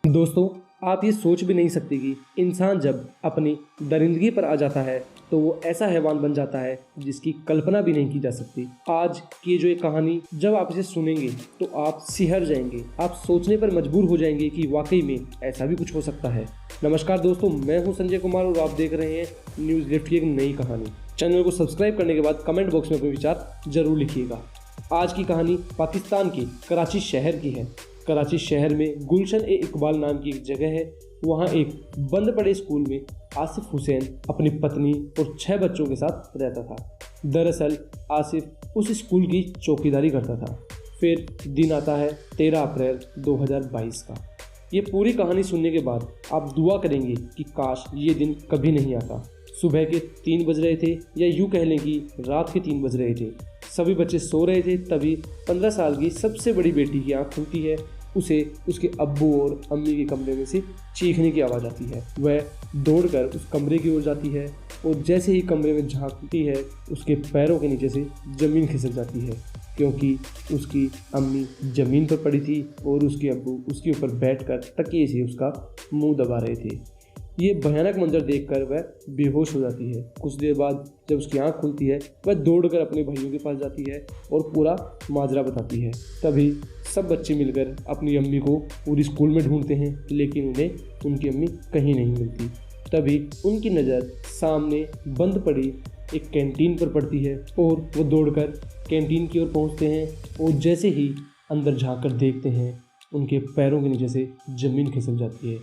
दोस्तों, आप ये सोच भी नहीं सकते कि इंसान जब अपनी दरिंदगी पर आ जाता है तो वो ऐसा हैवान बन जाता है जिसकी कल्पना भी नहीं की जा सकती। आज की जो ये कहानी जब आप इसे सुनेंगे तो आप सिहर जाएंगे, आप सोचने पर मजबूर हो जाएंगे कि वाकई में ऐसा भी कुछ हो सकता है। नमस्कार दोस्तों, मैं हूं संजय कुमार और आप देख रहे हैं न्यूज़ लिफ्ट की एक नई कहानी। चैनल को सब्सक्राइब करने के बाद कमेंट बॉक्स में अपने विचार जरूर लिखिएगा। आज की कहानी पाकिस्तान के कराची शहर की है। कराची शहर में गुलशन-ए-इकबाल नाम की एक जगह है। वहाँ एक बंद पड़े स्कूल में आसिफ हुसैन अपनी पत्नी और 6 बच्चों के साथ रहता था। दरअसल आसिफ उस स्कूल की चौकीदारी करता था। फिर दिन आता है 13 अप्रैल 2022 का। ये पूरी कहानी सुनने के बाद आप दुआ करेंगे कि काश ये दिन कभी नहीं आता। सुबह के 3 बज रहे थे, या यूँ कह लें कि रात के 3 बज रहे थे। सभी बच्चे सो रहे थे, तभी 15 साल की सबसे बड़ी बेटी की आँख खुलती है। उसे उसके अब्बू और अम्मी के कमरे में से चीखने की आवाज़ आती है। वह दौड़कर उस कमरे की ओर जाती है और जैसे ही कमरे में झांकती है, उसके पैरों के नीचे से ज़मीन खिसक जाती है, क्योंकि उसकी अम्मी ज़मीन पर पड़ी थी और उसके अब्बू उसके ऊपर बैठकर तकिए से उसका मुंह दबा रहे थे। ये भयानक मंजर देखकर वह बेहोश हो जाती है। कुछ देर बाद जब उसकी आंख खुलती है, वह दौड़कर अपने भाइयों के पास जाती है और पूरा माजरा बताती है। तभी सब बच्चे मिलकर अपनी अम्मी को पूरी स्कूल में ढूंढते हैं, लेकिन उन्हें उनकी अम्मी कहीं नहीं मिलती। तभी उनकी नज़र सामने बंद पड़ी एक कैंटीन पर पड़ती है और वो दौड़कर कैंटीन की ओर पहुँचते हैं और जैसे ही अंदर झाँक कर देखते हैं, उनके पैरों के नीचे से ज़मीन खिसक जाती है,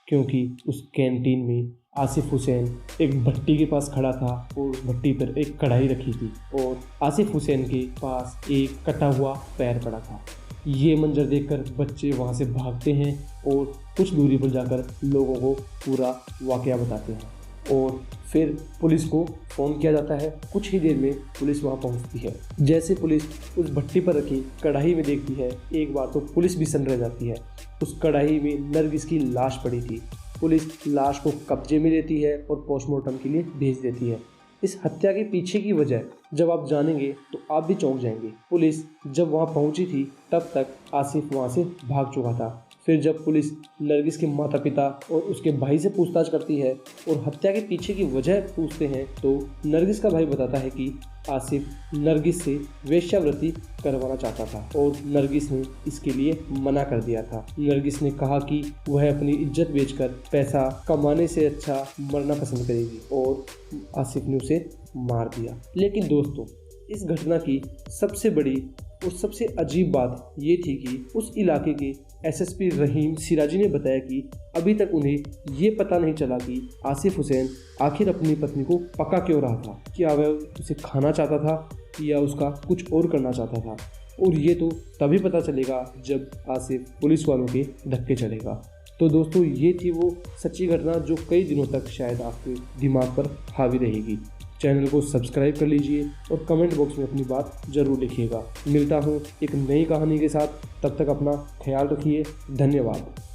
क्योंकि उस कैंटीन में आसिफ हुसैन एक भट्टी के पास खड़ा था और उस भट्टी पर एक कढ़ाई रखी थी और आसिफ हुसैन के पास एक कटा हुआ पैर पड़ा था। ये मंजर देखकर बच्चे वहाँ से भागते हैं और कुछ दूरी पर जाकर लोगों को पूरा वाकया बताते हैं और फिर पुलिस को फ़ोन किया जाता है। कुछ ही देर में पुलिस वहाँ पहुँचती है। जैसे पुलिस उस भट्टी पर रखी कढ़ाई में देखती है, एक बार तो पुलिस भी सन रह जाती है। उस कढ़ाई में नरगिस की लाश पड़ी थी। पुलिस लाश को कब्जे में लेती है और पोस्टमार्टम के लिए भेज देती है। इस हत्या के पीछे की वजह जब आप जानेंगे तो आप भी चौंक जाएंगे। पुलिस जब वहाँ पहुँची थी तब तक आसिफ वहाँ से भाग चुका था। फिर जब पुलिस नरगिस के माता पिता और उसके भाई से पूछताछ करती है और हत्या के पीछे की वजह पूछते हैं, तो नरगिस का भाई बताता है कि आसिफ नरगिस से वेश्यावृत्ति करवाना चाहता था और नरगिस ने इसके लिए मना कर दिया था। नरगिस ने कहा कि वह अपनी इज्जत बेचकर पैसा कमाने से अच्छा मरना पसंद करेगी और आसिफ ने उसे मार दिया। लेकिन दोस्तों, इस घटना की सबसे बड़ी और सबसे अजीब बात ये थी कि उस इलाके के एसएसपी रहीम सिराजी ने बताया कि अभी तक उन्हें ये पता नहीं चला कि आसिफ हुसैन आखिर अपनी पत्नी को पका क्यों रहा था। क्या वह उसे खाना चाहता था या उसका कुछ और करना चाहता था, और ये तो तभी पता चलेगा जब आसिफ पुलिस वालों के धक्के चलेगा। तो दोस्तों, ये थी वो सच्ची घटना जो कई दिनों तक शायद आपके दिमाग पर हावी रहेगी। चैनल को सब्सक्राइब कर लीजिए और कमेंट बॉक्स में अपनी बात ज़रूर लिखिएगा। मिलता हूँ एक नई कहानी के साथ, तब तक अपना ख्याल रखिए। धन्यवाद।